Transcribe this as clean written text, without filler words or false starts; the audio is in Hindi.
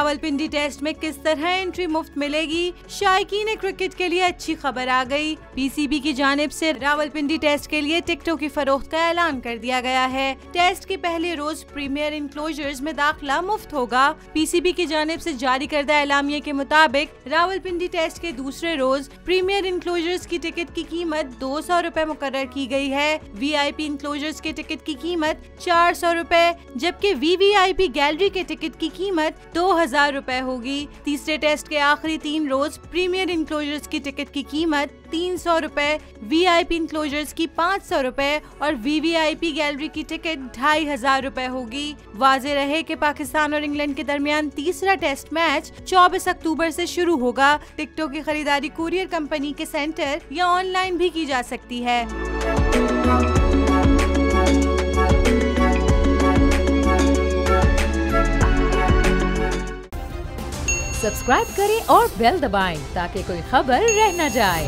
रावलपिंडी टेस्ट में किस तरह एंट्री मुफ्त मिलेगी, शायकीन क्रिकेट के लिए अच्छी खबर आ गई। पीसीबी की जानिब से रावलपिंडी टेस्ट के लिए टिकटों की फरोख्त का ऐलान कर दिया गया है। टेस्ट के पहले रोज प्रीमियर इनक्लोजर्स में दाखिला मुफ्त होगा। पीसीबी की जानिब से जारी करदा एलामिया के मुताबिक रावलपिंडी टेस्ट के दूसरे रोज प्रीमियर इनक्लोजर्स की टिकट की कीमत 200 रुपए मुकर्रर की गई है। वीआईपी इनक्लोजर्स के टिकट की कीमत 400 रुपए, जबकि वीवीआईपी गैलरी के टिकट की कीमत 2000 रुपए होगी। तीसरे टेस्ट के आखिरी 3 रोज प्रीमियर इनक्लोजर्स की टिकट की कीमत 300 रुपए, वीआईपी इनक्लोजर्स की 500 रुपए और वीवीआईपी गैलरी की टिकट 2500 रुपए होगी। वाज़ेह रहे कि पाकिस्तान और इंग्लैंड के दरमियान तीसरा टेस्ट मैच 24 अक्टूबर से शुरू होगा। टिकटों की खरीदारी कुरियर कंपनी के सेंटर या ऑनलाइन भी की जा सकती है। सब्सक्राइब करें और बेल दबाएं ताकि कोई खबर रह न जाए।